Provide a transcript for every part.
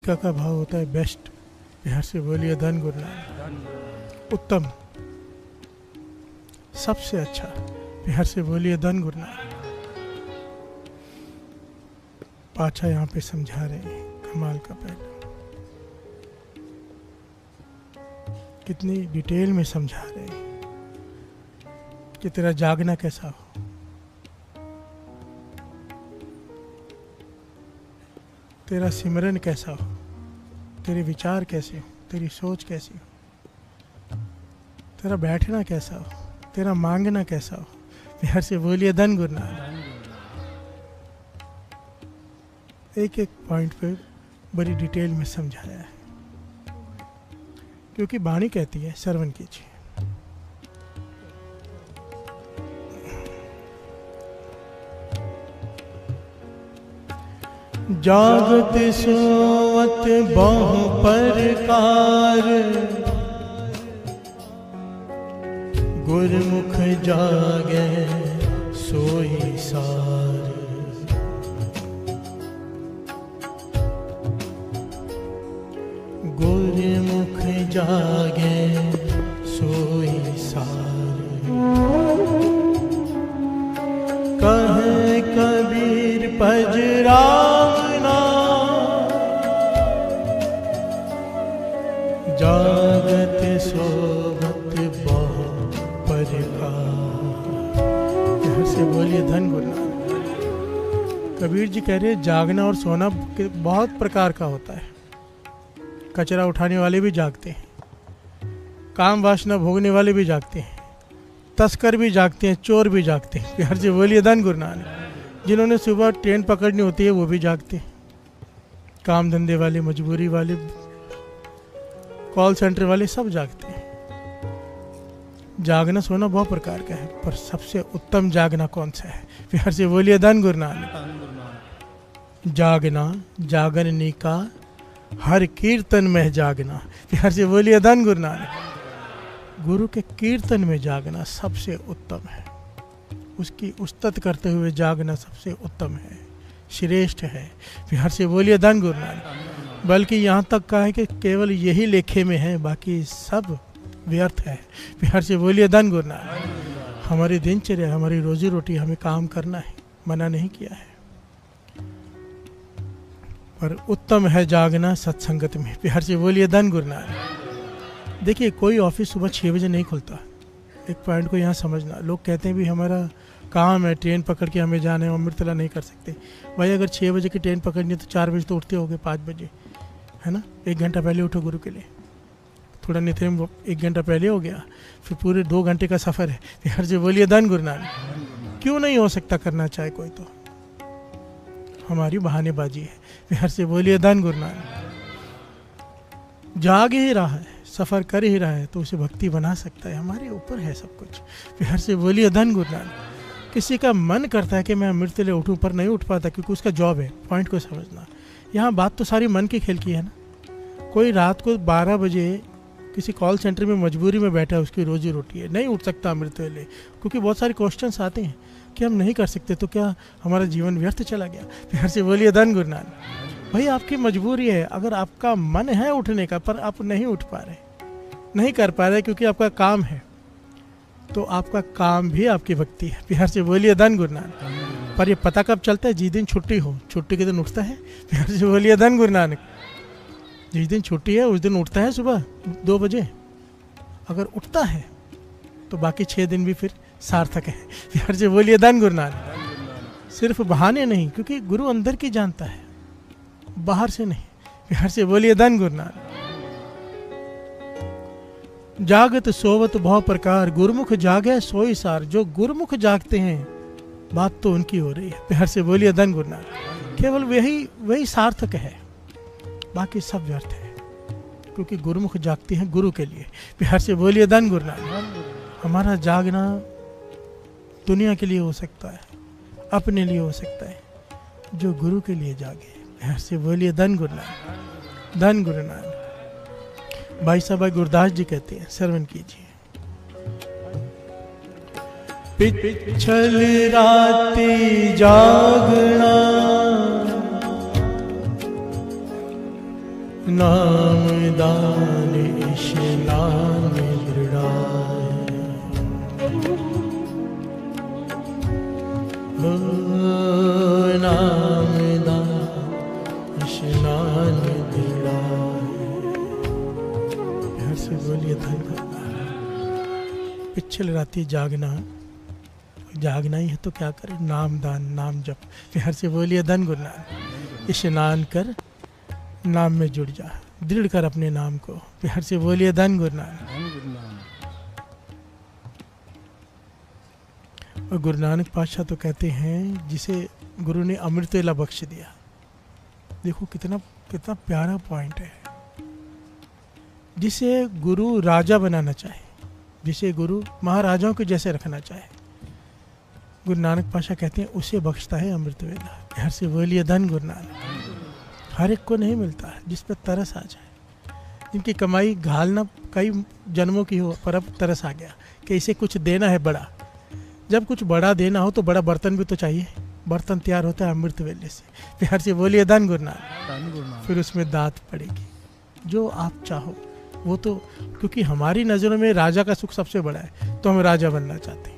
America का भाव होता है बेस्ट। बिहार से बोलिए धन गुरु नानक। उत्तम, सबसे अच्छा। बिहार से बोलिए धन गुरु नानक। पाछा यहाँ पे समझा रहे हैं कमाल का पहलू, कितनी डिटेल में समझा रहे हैं कि तेरा जागना कैसा हो, तेरा सिमरन कैसा हो, तेरे विचार कैसे हो, तेरी सोच कैसी हो, तेरा बैठना कैसा हो, तेरा मांगना कैसा हो। बिहार से बोलिए धन गुरु नानक। एक एक पॉइंट पे बड़ी डिटेल में समझाया है, क्योंकि वाणी कहती है श्रवण कीजिए। जागत सोवत बहु प्रकार, गुरमुख जागे सोई सार। गुरमुख जागे सोई सार। कहे कबीर पजरावना, जागत सोवत बहु प्रकार। यहाँ से बोलिए धन गुरु नानक। कबीर जी कह रहे जागना और सोना बहुत प्रकार का होता है। कचरा उठाने वाले भी जागते हैं, काम वासना भोगने वाले भी जागते हैं, तस्कर भी जागते हैं, चोर भी जागते हैं। बिहार से बोलिए धन गुरु नानक। जिन्होंने सुबह ट्रेन पकड़नी होती है वो भी जागते हैं, काम धंधे वाले, मजबूरी वाले, कॉल सेंटर वाले सब जागते हैं। जागना सोना बहुत प्रकार का है, पर सबसे उत्तम जागना कौन सा है? बिहार से बोलिए धन गुरु नानक। जागना जागरनी का हर कीर्तन में जागना। बिहार से बोलिए धन गुरु नानक। गुरु के कीर्तन में जागना सबसे उत्तम है, उसकी उस्तत करते हुए जागना सबसे उत्तम है, श्रेष्ठ है। बिहार से बोलिए धन गुरु नानक। बल्कि यहाँ तक कहा है कि केवल यही लेखे में है, बाकी सब व्यर्थ है। बिहार से बोलिए धन गुरु नानक। हमारी दिनचर्या, हमारी रोजी रोटी, हमें काम करना है, मना नहीं किया है, पर उत्तम है जागना सत्संगत में। बिहार से बोलिए धन गुरु नानक। देखिए, कोई ऑफिस सुबह 6 बजे नहीं खुलता। एक पॉइंट को यहाँ समझना। लोग कहते हैं भी हमारा काम है, ट्रेन पकड़ के हमें जाना है, अमृतला नहीं कर सकते। भाई अगर 6 बजे की ट्रेन पकड़नी है तो 4 बजे तो उठते होगे, 5 बजे, है ना? 1 घंटा पहले उठो गुरु के लिए। थोड़ा नित्य 1 घंटा पहले हो गया, फिर पूरे 2 घंटे का सफ़र है। बिहार से बोलिए धन गुरु नानक। क्यों नहीं हो सकता? करना चाहे कोई तो हमारी बहानेबाजी है। बिहार से बोलिए धन गुरु नानक। जाग ही रहा है, सफ़र कर ही रहा है, तो उसे भक्ति बना सकता है। हमारे ऊपर है सब कुछ। बिहार से बोलिए धन गुरु नानक। किसी का मन करता है कि मैं अमृतले उठूं, पर नहीं उठ पाता क्योंकि उसका जॉब है। पॉइंट को समझना। यहाँ बात तो सारी मन के खेल की है ना। कोई रात को 12 बजे किसी कॉल सेंटर में मजबूरी में बैठा है, उसकी रोजी रोटी है, नहीं उठ सकता अमृतवेले, क्योंकि बहुत सारे क्वेश्चंस आते हैं कि हम नहीं कर सकते तो क्या हमारा जीवन व्यर्थ चला गया? बिहार से बोलिए धन गुरु नानक। भाई आपकी मजबूरी है, अगर आपका मन है उठने का पर आप नहीं उठ पा रहे, नहीं कर पा रहे क्योंकि आपका काम है, तो आपका काम भी आपकी भक्ति है। बिहार से बोलिए धन गुरु नानक। पर ये पता कब चलता है? जिस दिन छुट्टी हो। छुट्टी के दिन उठता है। बिहार से बोलिए धन गुरु नानक। जिस दिन छुट्टी है उस दिन उठता है सुबह 2 बजे। अगर उठता है तो बाकी 6 दिन भी फिर सार्थक है। बिहार से बोलिए धन गुरु नानक। सिर्फ बहाने नहीं, क्योंकि गुरु अंदर की जानता है, बाहर से नहीं। बिहार से बोलिए धन गुरु नानक। जागत सोवत बहु प्रकार, गुरुमुख जागे सोई सार। जो गुरुमुख जागते हैं, बात तो उनकी हो रही है। बिहार से बोलिए धन गुरु नानक। केवल वही सार्थक है, बाकी सब व्यर्थ है, क्योंकि गुरुमुख जागते हैं गुरु के लिए। बिहार से बोलिए धन गुरु नानक। हमारा जागना दुनिया के लिए हो सकता है, अपने लिए हो सकता है, जो गुरु के लिए जागे। बिहार से बोलिए धन गुरु नानक। धन गुरु नानक। भाई साहब गुरदास जी कहते हैं, श्रवण कीजिए। पिछल राति जागना, नाम दान इशनान दृढ़ाए, हो नाम दान इशनान दृढ़ाए। प्यार से बोलिए धन करना। पिछले राती जागना ही है तो क्या करें, नाम दान नाम जप। प्यार से बोलिए धन गुरु नानक। स्नान कर नाम में जुड़ जा, दृढ़ कर अपने नाम को। प्यार से बोलिए धन गुरु नानक। और गुरु नानक पातशाह तो कहते हैं जिसे गुरु ने अमृत वेला बख्श दिया। देखो कितना कितना प्यारा पॉइंट है। जिसे गुरु राजा बनाना चाहे, जिसे गुरु महाराजाओं के जैसे रखना चाहे, गुरु नानक पातशाह कहते हैं उसे बख्शता है अमृत वेला। प्यार से बोलिए धन गुरु नानक। हर एक को नहीं मिलता है, जिस पर तरस आ जाए, जिनकी कमाई घालना कई जन्मों की हो, पर अब तरस आ गया कि इसे कुछ देना है बड़ा। जब कुछ बड़ा देना हो तो बड़ा बर्तन भी तो चाहिए। बर्तन तैयार होता है अमृत वेले से। प्यार से बोलिए धन गुरु नानक। फिर उसमें दात पड़ेगी जो आप चाहो वो तो, क्योंकि हमारी नज़रों में राजा का सुख सबसे बड़ा है तो हम राजा बनना चाहते हैं।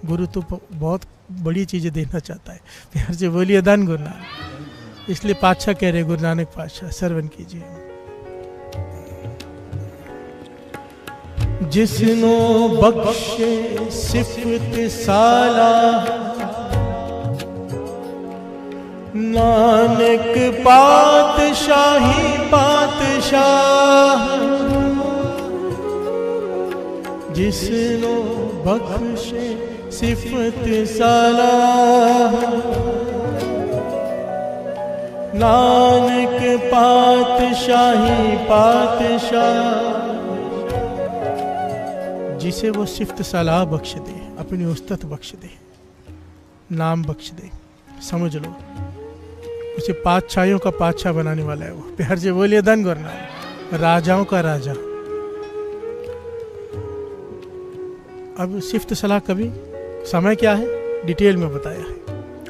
गुरु तो बहुत बड़ी चीज़ें देना चाहता है। प्यार से बोलिए धन गुरु नानक। इसलिए पातशाह कह रहे गुरु नानक पातशाह, श्रवण कीजिए। जिसनो बख्शे सिफत साला, नानक पातशाही पातशाह। जिसनो बख्शे सिफत साला, नानक पातशाही पातशाह। जिसे वो सिफ्त सलाह बख्श दे, अपनी उस्तत बख्श दे, नाम बख्श दे, समझ लो उसे पातशाहियों का पातशाह बनाने वाला है वो। प्यार से बोलिए धन गुरु नानक। राजाओं का राजा। अब सिफ्त सलाह कभी समय क्या है डिटेल में बताया है।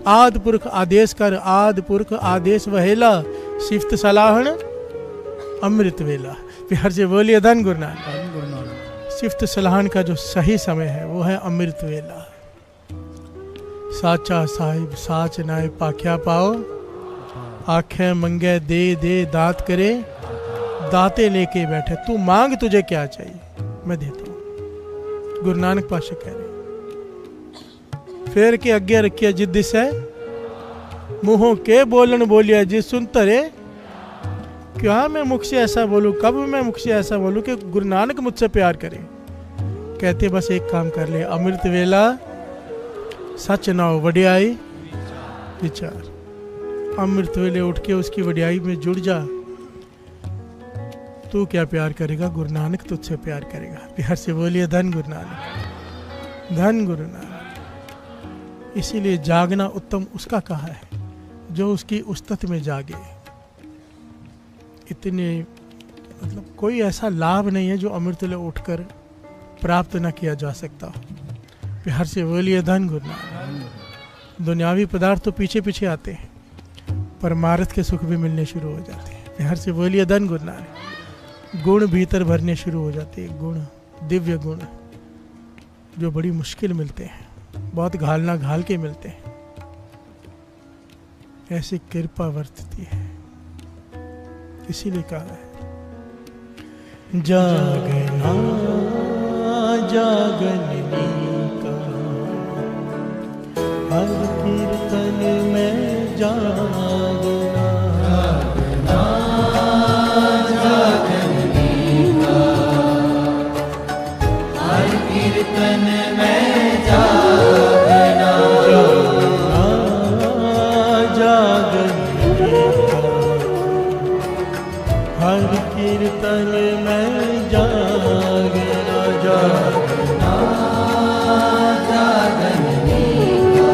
आद पुरख आदेश कर, आद पुरख आदेश वहेला, सिफ्त सलाहन अमृत वेला। प्यार से बोलिए धन गुरु नानक। सिफ्त सलाहन का जो सही समय है वो है अमृत वेला। साचा साहिब साच नाय पाख्या पाओ, आंखें मंगे दे दे दात करे, दाते लेके बैठे तू मांग तुझे क्या चाहिए मैं देता हूँ। गुरु नानक पातशाह कह रहे फेर के अगे रखिया जिद से, मुंहों के बोलन बोलिया जिस सुन तरे। क्या मैं मुख से ऐसा बोलूं, कब मैं मुख से ऐसा बोलूं कि गुरु नानक मुझसे प्यार करे। कहते बस एक काम कर ले, अमृत वेला सच नाओ वडियाई विचार। अमृत वेले उठ के उसकी वडियाई में जुड़ जा। तू क्या प्यार करेगा, गुरु नानक तुझसे प्यार करेगा। प्यार से बोलिए धन गुरु नानक, धन गुरु नानक। इसीलिए जागना उत्तम उसका कहा है जो उसकी उस्तत में जागे। इतने मतलब कोई ऐसा लाभ नहीं है जो अमृत वेले उठकर प्राप्त न किया जा सकता हो। प्यार से बोलिए धन गुरु नानक। दुनियावी पदार्थ तो पीछे पीछे आते हैं, परमार्थ के सुख भी मिलने शुरू हो जाते हैं। प्यार से बोलिए धन गुरु नानक। गुण भीतर भरने शुरू हो जाते हैं, गुण, दिव्य गुण जो बड़ी मुश्किल मिलते हैं, बहुत घालना घाल के मिलते हैं। ऐसी कृपा वर्तती है। इसीलिए कहा है जागना जागने का, हर कीर्तन में जागना। जागने का, हर कीर्तन में जागना। जागने का, हर कीर्तन में जागना। जागना जागने का,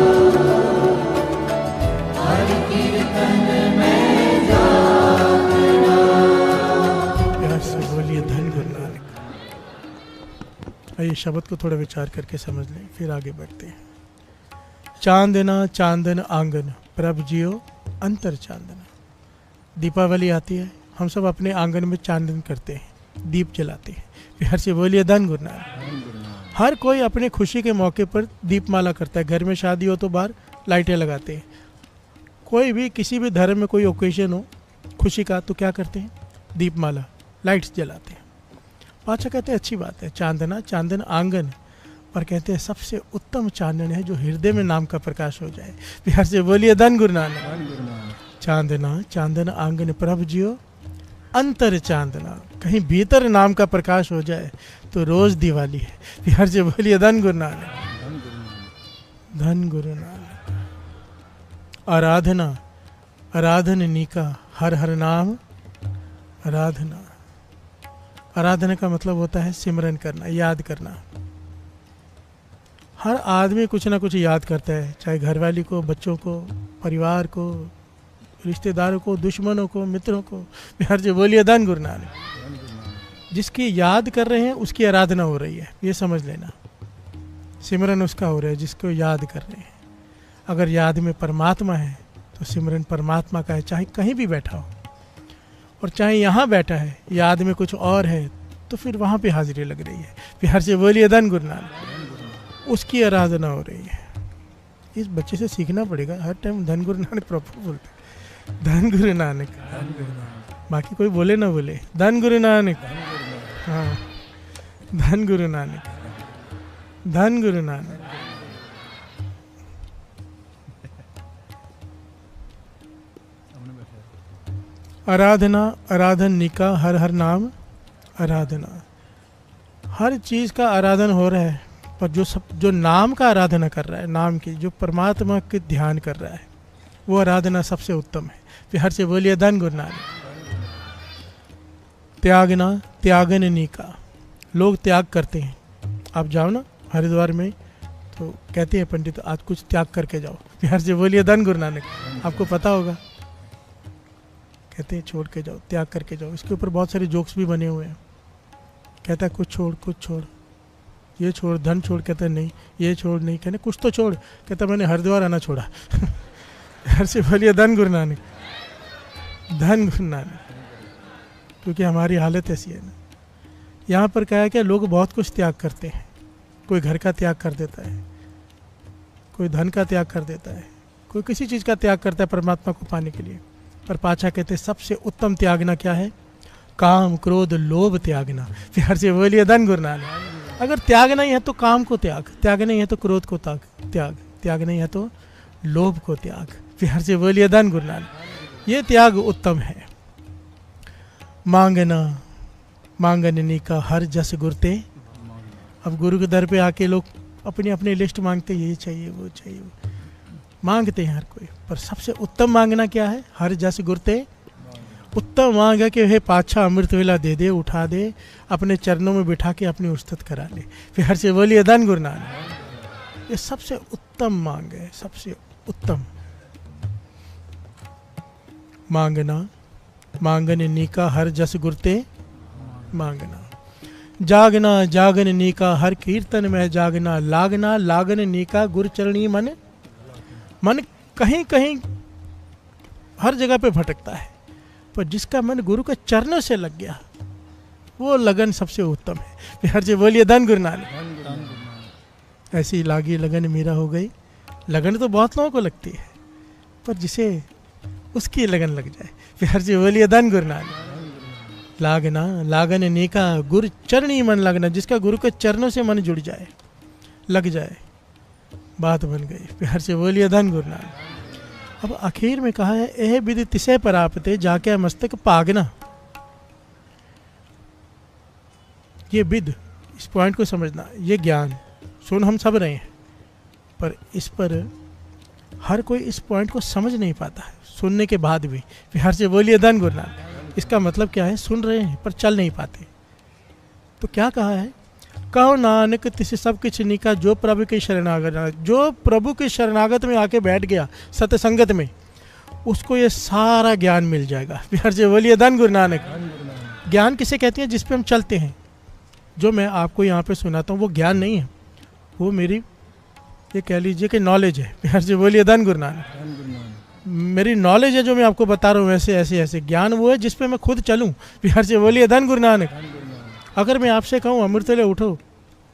हर कीर्तन में जागना। प्यार से बोलिए धन गुरु नानक। आइए शब्द को थोड़ा विचार करके समझ लें, फिर आगे बढ़ते हैं। चांदना चांदन आंगन, प्रभ जियो अंतर चांदना। दीपावली आती है, हम सब अपने आंगन में चांदन करते हैं, दीप जलाते हैं। फिर हर से बोलिए धन गुरु नानक। हर कोई अपने खुशी के मौके पर दीपमाला करता है। घर में शादी हो तो बाहर लाइटें लगाते हैं। कोई भी किसी भी धर्म में कोई ओकेजन हो खुशी का तो क्या करते हैं? दीपमाला, लाइट्स जलाते हैं। पाछा कहते हैं अच्छी बात है, चांदना चांदन आंगन, पर कहते हैं सबसे उत्तम चांदन है जो हृदय में नाम का प्रकाश हो जाए। बिहार से बोलिए धन गुरु नानक। चांदना चांदन आंगन प्रभ जियो अंतर चांदना, कहीं भीतर नाम का प्रकाश हो जाए तो रोज दिवाली है। बिहार से बोलिए धन गुरु नानक। धन गुरु नानक। आराधना आराधन का हर हर नाम आराधना। आराधना का मतलब होता है सिमरन करना, याद करना। हर आदमी कुछ ना कुछ याद करता है, चाहे घरवाली को, बच्चों को, परिवार को, रिश्तेदारों को, दुश्मनों को, मित्रों को। बिहार से बोलिए धन गुरु नानक। जिसकी याद कर रहे हैं उसकी आराधना हो रही है, ये समझ लेना। सिमरन उसका हो रहा है जिसको याद कर रहे हैं। अगर याद में परमात्मा है तो सिमरन परमात्मा का है, चाहे कहीं भी बैठा हो। और चाहे यहाँ बैठा है, याद में कुछ और है तो फिर वहाँ पे हाजिरी लग रही है। बिहार से बोलिए धन गुरु नानक। उसकी आराधना हो रही है। इस बच्चे से सीखना पड़ेगा, हर टाइम धन गुरु नानक प्रॉपर बोलते, धन गुरु नानक। बाकी कोई बोले ना बोले, धन गुरु नानक। हाँ, धन गुरु नानक, धन गुरु नानक। आराधना आराधन निका हर हर नाम आराधना। हर चीज़ का आराधन हो रहा है, पर जो नाम का आराधना कर रहा है, नाम की जो परमात्मा के ध्यान कर रहा है, वो आराधना सबसे उत्तम है। फिर हर से बोलिए धन गुरु नानक। त्यागना त्यागन निका। लोग त्याग करते हैं। आप जाओ ना हरिद्वार में तो कहते हैं पंडित आज कुछ त्याग करके जाओ। फिर हर से बोलिए धन गुरु नानक। आपको पता होगा, कहते हैं छोड़ के जाओ, त्याग करके जाओ। इसके ऊपर बहुत सारे जोक्स भी बने हुए हैं। कहता है कुछ छोड़, ये छोड़, धन छोड़। कहता है नहीं, ये छोड़ नहीं। कहने कुछ तो छोड़। कहता मैंने हरिद्वार आना छोड़ा। हर से बोलिए धन गुरु नानक, धन गुरु नानक। क्योंकि हमारी हालत ऐसी है ना। यहाँ पर क्या है कि लोग बहुत कुछ त्याग करते हैं। कोई घर का त्याग कर देता है, कोई धन का त्याग कर देता है, कोई किसी चीज़ का त्याग करता है परमात्मा को पाने के लिए। पर पाछा कहते हैं सबसे उत्तम त्यागना क्या है? काम क्रोध लोभ त्यागना। फिर से बोलिए धन गुरु नानक। अगर त्याग नहीं है तो काम को त्याग नहीं है तो क्रोध को त्याग नहीं है तो लोभ को त्याग। फिर से बोलिए धन गुरु नानक। ये त्याग उत्तम है। मांगन का हर जस गुरते। अब गुरु के दर पे आके लोग अपनी अपनी लिस्ट मांगते, ये चाहिए वो चाहिए, मांगते हैं हर कोई। पर सबसे उत्तम मांगना क्या है? हर जस गुरते। उत्तम मांग है कि हे पाछा अमृत वेला दे दे, उठा दे, अपने चरणों में बिठा के अपनी उस्तत करा ले। फिर हर से बोलिए धन गुरु नानक। ये सबसे उत्तम मांग है, सबसे उत्तम। मांगन नीका हर जस गुरते मांगना। जागन नीका हर कीर्तन में जागना। लागन नीका गुर चरणी मन। मन कहीं कहीं हर जगह पे भटकता है, पर जिसका मन गुरु के चरणों से लग गया वो लगन सबसे उत्तम है। हर से बोलिए धन गुरु नानक। ऐसी लागी लगन मेरा हो गई। लगन तो बहुत लोगों को लगती है, पर जिसे उसकी लगन लग जाए। फिर हर से बोलिए धन गुरु नानक। लागन नेका गुरु चरणी मन लगना। जिसका गुरु के चरणों से मन जुड़ जाए, लग जाए, बात बन गई। फिर हर से बोलिए धन गुरु नानक। अब आखिर में कहा है एह विधि तिसे परापते जाके मस्तक पागना। ये विध, इस पॉइंट को समझना, ये ज्ञान सुन हम सब रहे हैं, पर इस पर हर कोई इस पॉइंट को समझ नहीं पाता है सुनने के बाद भी। फिर हर से बोलिए धन गुरु नानक। इसका मतलब क्या है? सुन रहे हैं पर चल नहीं पाते। तो क्या कहा है? कहो नानक तिसे सब किछ निका जो प्रभु के शरणागत। जो प्रभु के शरणागत में आके बैठ गया सत्संगत में, उसको ये सारा ज्ञान मिल जाएगा। फिर से बोलिए धन गुरु नानक। ज्ञान किसे कहते हैं? जिस पे हम चलते हैं। जो मैं आपको यहाँ पे सुनाता हूँ वो ज्ञान नहीं है, वो मेरी ये कह लीजिए कि नॉलेज है। फिर से बोलिए धन गुरु नानक। मेरी नॉलेज है जो मैं आपको बता रहा हूँ वैसे ऐसे ऐसे। ज्ञान वो है जिस पे मैं खुद चलूँ। बिहार से बोलिए धन गुरु नानक। अगर मैं आपसे कहूँ अमृत वेले उठो,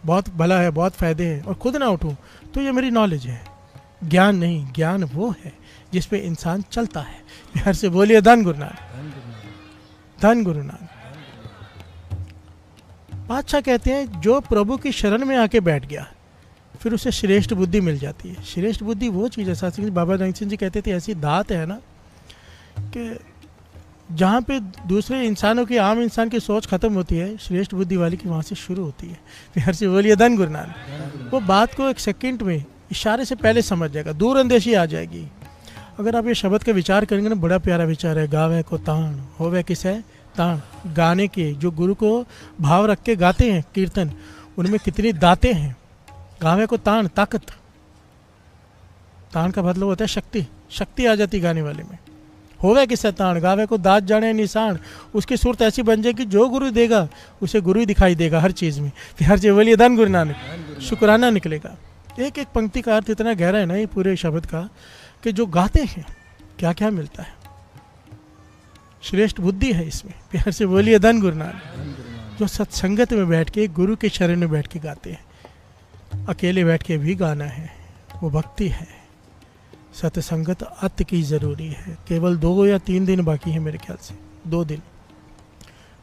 बहुत भला है, बहुत फ़ायदे हैं, और खुद ना उठूँ, तो ये मेरी नॉलेज है, ज्ञान नहीं। ज्ञान वो है जिस पे इंसान चलता है। बिहार से बोलिए धन गुरु नानक, धन गुरु नानक। बादशाह कहते हैं जो प्रभु की शरण में आके बैठ गया फिर उसे श्रेष्ठ बुद्धि मिल जाती है। श्रेष्ठ बुद्धि वो चीज़ है, शास्त्री बाबा नानक सिंह जी कहते थे, ऐसी दात है ना कि जहाँ पे दूसरे इंसानों की, आम इंसान की सोच खत्म होती है, श्रेष्ठ बुद्धि वाली की वहाँ से शुरू होती है। बिहार से बोलिए धन गुरु नानक। वो बात को एक सेकंड में, इशारे से पहले समझ जाएगा, दूर अंदेशी आ जाएगी। अगर आप ये शब्द का विचार करेंगे ना, बड़ा प्यारा विचार है। गावे को ताण होवे किस है ताण। गाने के जो गुरु को भाव रख के गाते हैं कीर्तन, उनमें कितनी दातें हैं। गावे को ताण, ताकत। ताण का मतलब होता है शक्ति, शक्ति आ जाती गाने वाले में। होवे किस है ताण, गावे को दात जाने निशान। उसकी सूरत ऐसी बन जाएगी जो गुरु देगा उसे गुरु ही दिखाई देगा हर चीज़ में। हर चीज बोलिए धन गुरु नानक। शुक्राना निकलेगा। एक एक पंक्ति का अर्थ इतना गहरा है ना ये पूरे शब्द का, कि जो गाते हैं क्या क्या मिलता है। श्रेष्ठ बुद्धि है इसमें। प्यार से बोलिए धन गुरु नानक। जो सत्संगत में बैठ के, गुरु के शरण में बैठ के गाते हैं, अकेले बैठ के भी गाना है, वो भक्ति है। सत्संगत अति की ज़रूरी है। केवल 2 या 3 दिन बाकी है मेरे ख्याल से, 2 दिन,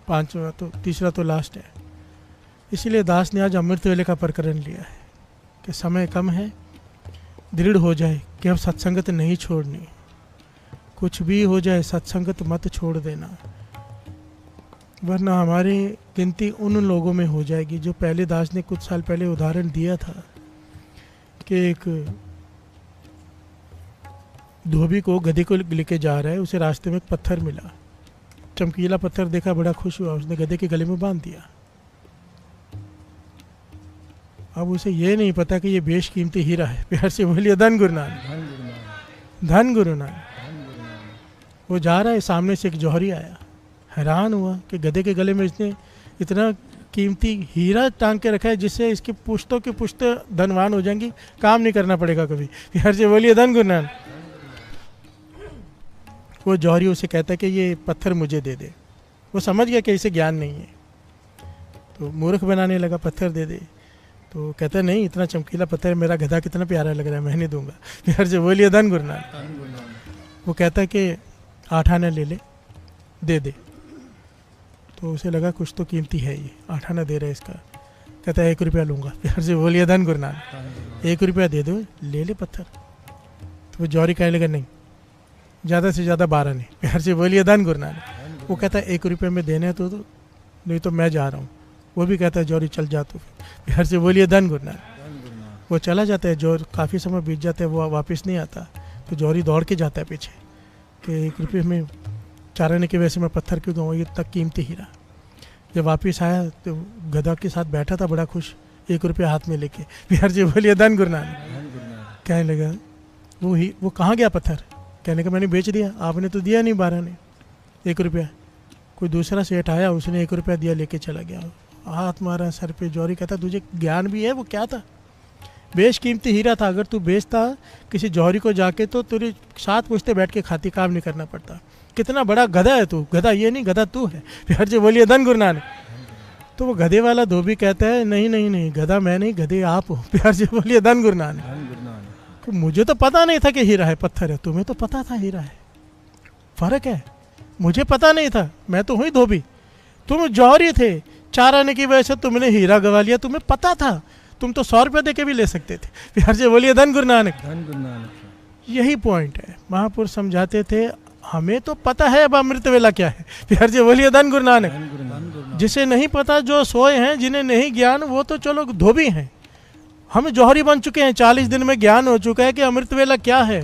5वां तो, तीसरा तो लास्ट है। इसीलिए दास ने आज अमृत वेले का प्रकरण लिया है कि समय कम है, दृढ़ हो जाए कि अब सत्संगत नहीं छोड़नी। कुछ भी हो जाए सत्संगत मत छोड़ देना, वरना हमारी गिनती उन लोगों में हो जाएगी जो पहले दास ने कुछ साल पहले उदाहरण दिया था कि एक धोबी को गधे को लेके जा रहा है, उसे रास्ते में एक पत्थर मिला, चमकीला पत्थर देखा, बड़ा खुश हुआ, उसने गधे के गले में बांध दिया। अब उसे ये नहीं पता कि ये बेशकीमती हीरा है। प्यार से बोलिए धन गुरु नानक, धन गुरु नानक। वो जा रहा है, सामने से एक जौहरी आया, हैरान हुआ कि गधे के गले में इसने इतना कीमती हीरा टांग के रखा है जिससे इसकी पुश्तों की पुश्त धनवान हो जाएंगी, काम नहीं करना पड़ेगा कभी। प्यार से बोलिए धन गुरु नानक। वो जौहरी उसे कहता है कि ये पत्थर मुझे दे दे। वो समझ गया कि इसे ज्ञान नहीं है, तो मूर्ख बनाने लगा, पत्थर दे दे। तो कहता है नहीं, इतना चमकीला पत्थर, मेरा गधा कितना प्यारा लग रहा है, मैं नहीं दूंगा। प्यार से बोलिए धन गुरु नानक। वो कहता है कि 8 आना ले ले, दे दे। तो उसे लगा कुछ तो कीमती है ये, 8 आना दे रहा है इसका। कहता है 1 रुपया लूँगा। प्यार से बोलिए धन गुरु नानक। 1 रुपया दे दो, ले ले पत्थर। तो वो जौहरी कहने लगा नहीं, ज़्यादा से ज़्यादा 12 नहीं। प्यार से बोलिए धन गुरु नानक। वो कहता है 1 रुपये में देने हैं तो नहीं तो मैं जा रहा हूँ। वो भी कहता है जौहरी चल जा तो। प्यार से बोलिए धन गुरु नानक। वो चला जाता है, जो काफ़ी समय बीत जाता है, वो वापस नहीं आता। तो जौहरी दौड़ के जाता है पीछे कि 1 रुपये में 4 आने के वैसे मैं पत्थर क्यों दूँ, ये तक कीमती हीरा। जब वापस आया तो गधा के साथ बैठा था बड़ा खुश, 1 रुपया हाथ में लेके। प्यार से बोलिए धन गुरु नानक। कहने लगा वो कहाँ गया पत्थर? कहने का मैंने बेच दिया, आपने तो दिया नहीं 12 ने 1 रुपया। कोई दूसरा सेठ आया, उसने 1 रुपया दिया, लेके चला गया। हाथ मारा सर पे। जौहरी कहता तुझे ज्ञान भी है? वो क्या था? बेशकीमती हीरा था। अगर तू बेचता किसी जौहरी को जाके तो तेरे साथ पूछते बैठ के खाती, काम नहीं करना पड़ता। कितना बड़ा गधा है तू। गधा ये नहीं, गधा तू है। प्यार से बोलिए धन गुरु नानक। तो वो गधे वाला धोबी कहता है नहीं नहीं नहीं, गधा मैं नहीं, गधे आप हो। प्यार से बोलिए धन गुरु नानक। तो मुझे तो पता नहीं था कि हीरा है, पत्थर है। तुम्हें तो पता था हीरा है, फर्क है। मुझे पता नहीं था, मैं तो हुई धोबी, तुम जौहरी थे। 4 आने की वजह से तुमने हीरा गवा लिया, तुम्हें पता था। तुम तो 100 रुपये दे के भी ले सकते थे। प्यार से बोलिए धन गुरु नानक। धन गुरु नानक। यही पॉइंट है। महापुरुष समझाते थे हमें तो पता है अब अमृत वेला क्या है। प्यार से बोलिए धन गुरु नानक। जिसे नहीं पता, जो सोए हैं, जिन्हें नहीं ज्ञान, वो तो चलो धोबी हैं। हम जौहरी बन चुके हैं, 40 दिन में ज्ञान हो चुका है कि अमृत वेला क्या है।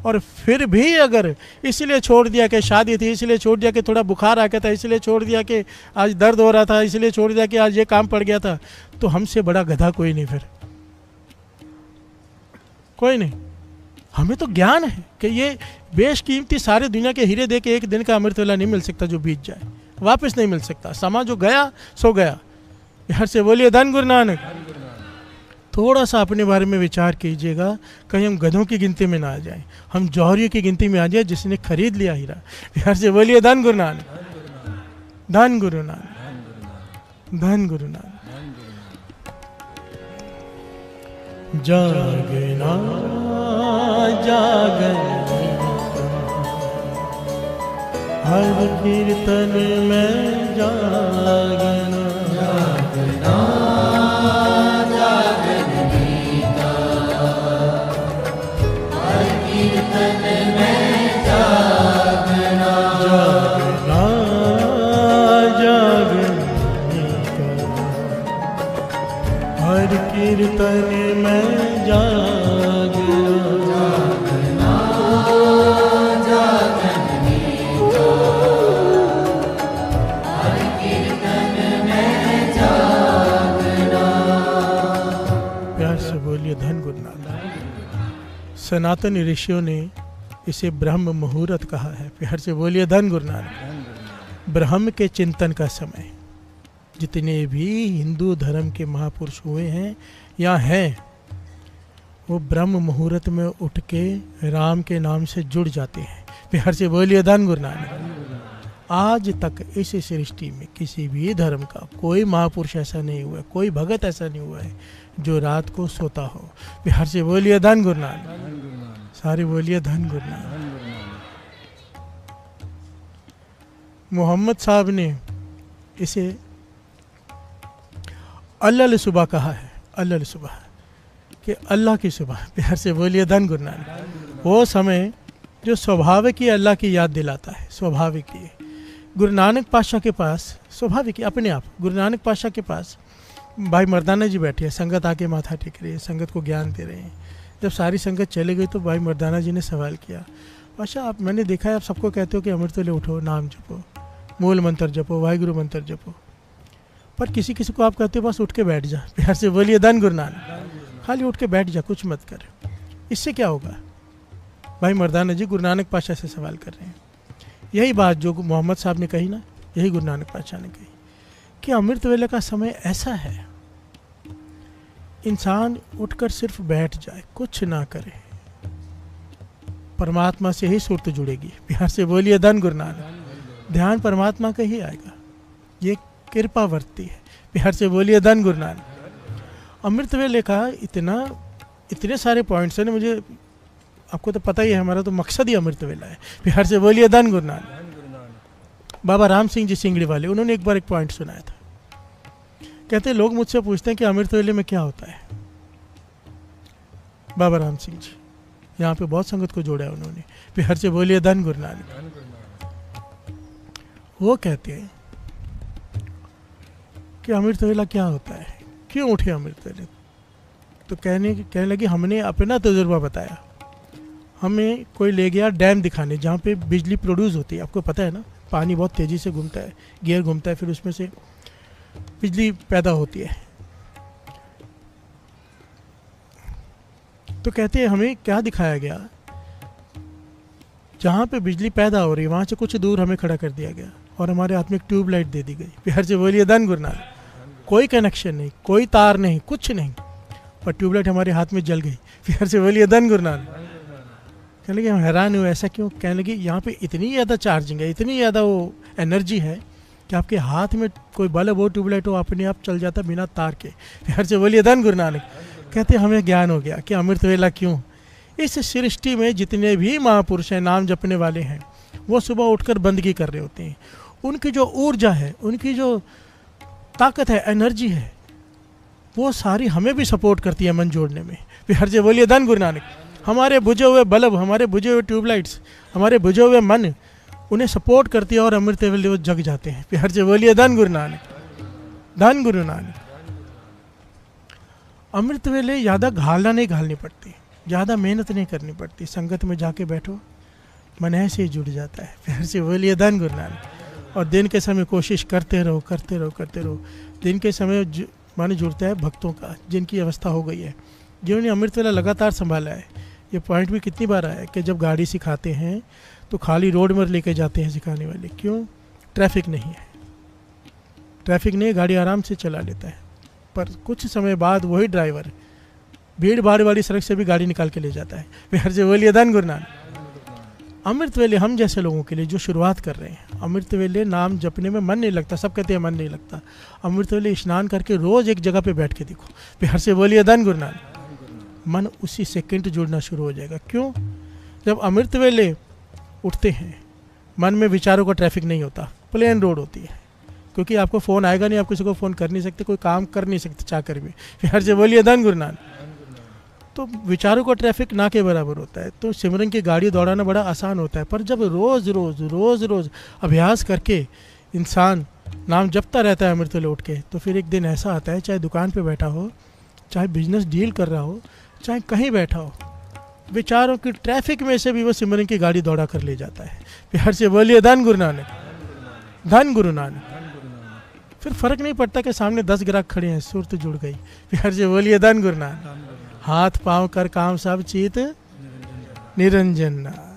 और फिर भी अगर इसलिए छोड़ दिया कि शादी थी, इसलिए छोड़ दिया कि थोड़ा बुखार आ गया था, इसलिए छोड़ दिया कि आज दर्द हो रहा था, इसलिए छोड़ दिया कि आज ये काम पड़ गया था, तो हमसे बड़ा गधा कोई नहीं, फिर कोई नहीं। हमें तो ज्ञान है कि ये बेशकीमती सारे दुनिया के हीरे दे के एक दिन का अमृत वेला नहीं मिल सकता, जो बीत जाए वापस नहीं मिल सकता। समा जो गया सो गया। हर से बोलिए धन गुरु नानक। थोड़ा सा अपने बारे में विचार कीजिएगा, कहीं हम गधों की गिनती में ना आ जाएं, हम जौहरियों की गिनती में आ जाए जिसने खरीद लिया हीरा। बिहार से बोलिए धन गुरु नानक, धन गुरु नानक, धन गुरु नानक। जागना जागना हर कीर्तन में जागना, जागना जागन गीता, हर कीर्तन में जागना, जागना जागन गीता, हर कीर्तन में जागना, जागना जागन गीता, हर कीर्तन में जागना। प्यार से बोलिए धन गुरु नानक। सनातन ऋषियों ने इसे ब्रह्म मुहूर्त कहा है। प्यार से बोलिए धन गुरु नानक। ब्रह्म के चिंतन का समय, जितने भी हिंदू धर्म के महापुरुष हुए हैं या हैं, वो ब्रह्म मुहूर्त में उठ के राम के नाम से जुड़ जाते हैं। प्यार से बोलिए धन गुरु नानक। आज तक इस सृष्टि में किसी भी धर्म का कोई महापुरुष ऐसा नहीं हुआ, कोई भगत ऐसा नहीं हुआ है जो रात को सोता हो। प्यार से बोलिए धन गुरु नानक। सारे बोलिए धन गुरु नानक। मोहम्मद साहब ने इसे अल्लाह सुबह कहा है, अल्लाह सुबह कि अल्लाह की सुबह। प्यार से बोलिए धन गुरु नानक। वो समय जो स्वाभाविक ही अल्लाह की याद दिलाता है, स्वाभाविक ही। गुरु नानक पातशाह के पास स्वाभाविक ही अपने आप, गुरु नानक पातशाह के पास भाई मर्दाना जी बैठे हैं, संगत आके माथा टेक रही है, संगत को ज्ञान दे रहे हैं। जब सारी संगत चले गई तो भाई मर्दाना जी ने सवाल किया, पातशाह आप, मैंने देखा है आप सबको कहते हो कि अमृतवेले उठो, नाम जपो, मूल मंत्र जपो, वाहिगुरु मंत्र जपो, पर किसी किसी को आप कहते हो बस उठ के बैठ जा। प्यार से बोलिए धन गुरु नानक। खाली उठ के बैठ जा, कुछ मत कर, इससे क्या होगा? भाई मर्दाना जी गुरु नानक पातशाह से सवाल कर रहे हैं। यही बात जो मोहम्मद साहब ने कही ना, यही गुरु नानक पातशाह ने कही कि अमृत वेले का समय ऐसा है, इंसान उठकर सिर्फ बैठ जाए, कुछ ना करे, परमात्मा से ही सुरत जुड़ेगी। प्यार से बोलिए धन गुरु नानक। ध्यान परमात्मा का ही आएगा, ये कृपा वर्ती है। प्यार से बोलिए धन गुरु नानक। अमृत वेले का इतने सारे पॉइंट्स हैं ना, मुझे आपको तो पता ही है, हमारा तो मकसद ही अमृत वेला है। प्यार से बोलिए धन गुरु नानक। बाबा राम सिंह जी सिंगड़ी वाले, उन्होंने एक बार एक पॉइंट सुनाया था। कहते लोग मुझसे पूछते हैं कि अमृत वेले में क्या होता है। बाबा राम सिंह जी यहाँ पे बहुत संगत को जोड़ा है उन्होंने। प्यार से बोलिए धन गुरु नानक। वो कहते हैं कि अमृत वेला क्या होता है, क्यों उठे अमृत वेले। तो कहने लगे हमने अपना तजुर्बा बताया। हमें कोई ले गया डैम दिखाने जहाँ पे बिजली प्रोड्यूस होती है, आपको पता है ना, पानी बहुत तेज़ी से घूमता है, गियर घूमता है, फिर उसमें से बिजली पैदा होती है। तो कहते हैं हमें क्या दिखाया गया, जहाँ पे बिजली पैदा हो रही है वहाँ से कुछ दूर हमें खड़ा कर दिया गया और हमारे हाथ में एक ट्यूबलाइट दे दी गई। प्यार से बोलिए धन गुरु नानक। कोई कनेक्शन नहीं, कोई तार नहीं, कुछ नहीं, पर ट्यूबलाइट हमारे हाथ में जल गई। प्यार से बोलिए धन गुरु नानक। कहने लगे हम हैरान हुए, ऐसा क्यों? कहने लगे यहाँ पे इतनी ज़्यादा चार्जिंग है, इतनी ज़्यादा वो एनर्जी है कि आपके हाथ में कोई बल्ब हो, ट्यूबलाइट हो, अपने आप चल जाता बिना तार के। प्यार से बोलिए धन गुरु नानक। कहते हमें ज्ञान हो गया कि अमृत वेला क्यों। इस सृष्टि में जितने भी महापुरुष हैं, नाम जपने वाले हैं, वो सुबह उठकर बंदगी कर रहे होते हैं। उनकी जो ऊर्जा है, उनकी जो ताकत है, एनर्जी है, वो सारी हमें भी सपोर्ट करती है मन जोड़ने में। प्यार से बोलिए धन गुरु नानक। हमारे बुझे हुए बल्ब, हमारे बुझे हुए ट्यूबलाइट्स, हमारे बुझे हुए मन, उन्हें सपोर्ट करती है और अमृत वेले वो जग जाते हैं। प्यार से बोलिए धन गुरु नानक। धन गुरु नानक। अमृत वेले ज़्यादा घालना नहीं घालनी पड़ती, ज़्यादा मेहनत नहीं करनी पड़ती, संगत में जाके बैठो, मन ऐसे ही जुड़ जाता है। प्यार से बोलिए धन गुरु नानक। और दिन के समय कोशिश करते रहो, करते रहो, करते रहो। दिन के समय माने जुड़ता है भक्तों का, जिनकी अवस्था हो गई है, जिन्होंने अमृत वेला लगातार संभाला है। ये पॉइंट भी कितनी बार आया कि जब गाड़ी सिखाते हैं तो खाली रोड में लेके जाते हैं सिखाने वाले। क्यों? ट्रैफिक नहीं है, ट्रैफिक नहीं, गाड़ी आराम से चला लेता है। पर कुछ समय बाद वही ड्राइवर भीड़ भाड़ वाली सड़क से भी गाड़ी निकाल के ले जाता है। प्यार से बोलिए धन गुरु नानक। अमृत वेले हम जैसे लोगों के लिए जो शुरुआत कर रहे हैं, अमृत वेले नाम जपने में मन नहीं लगता, सब कहते हैं मन नहीं लगता। अमृत वेले स्नान करके रोज एक जगह पे बैठ के देखो, प्यार से बोलिए धन गुरु नानक। मन उसी सेकंड जुड़ना शुरू हो जाएगा। क्यों? जब अमृत वेले उठते हैं मन में विचारों का ट्रैफिक नहीं होता, प्लेन रोड होती है। क्योंकि आपको फ़ोन आएगा नहीं, आप किसी को फ़ोन कर नहीं सकते, कोई काम कर नहीं सकते चाह कर भी। प्यार से बोलिए धन गुरु नानक। तो विचारों का ट्रैफिक ना के बराबर होता है। तो सिमरन की गाड़ी दौड़ाना बड़ा आसान होता है, पर जब रोज़ रोज़ रोज़ रोज़ अभ्यास करके इंसान नाम जपता रहता है अमृत वेले उठ के, तो फिर एक दिन ऐसा आता है, चाहे दुकान पे बैठा हो, चाहे बिजनेस डील कर रहा हो, चाहे कहीं बैठा हो, विचारों की ट्रैफिक में से भी वो सिमरन की गाड़ी दौड़ा कर ले जाता है। प्यार से बोलिए धन गुरु नानक, धन गुरु नानक। फिर फर्क नहीं पड़ता कि सामने 10 ग्राहक खड़े हैं, सुरत जुड़ गई। प्यार से बोलिए धन गुरु नानक। हाथ पांव कर काम सब चीत निरंजन नाथ।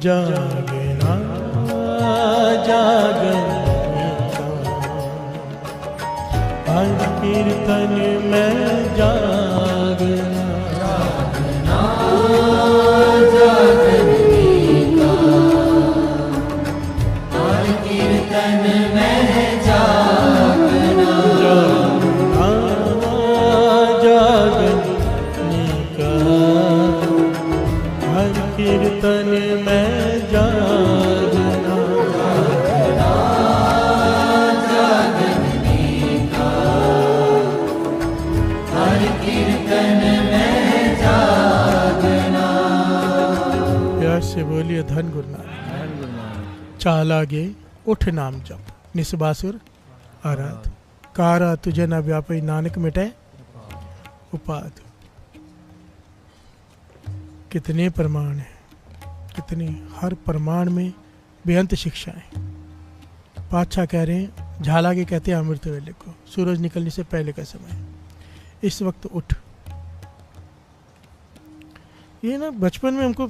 जागना जागना हर कीर्तन में जागना, जागना जागने का, हर कीर्तन में जागना, जागने का, हर कीर्तन में जागना, जागने का, हर कीर्तन में जागना। प्यार से बोलिए धन गुरु नानक। चाल आगे उठ नाम जप, निस्बासुर आराध, कारा तुझे न व्यापी नानक मिटे उपाध। कितने प्रमाण हैं, कितने, हर प्रमाण में बेअंत शिक्षाएं। पातशाह कह रहे हैं, झाला के कहते हैं अमृत वेले को, सूरज निकलने से पहले का समय, इस वक्त उठ। ये ना बचपन में हमको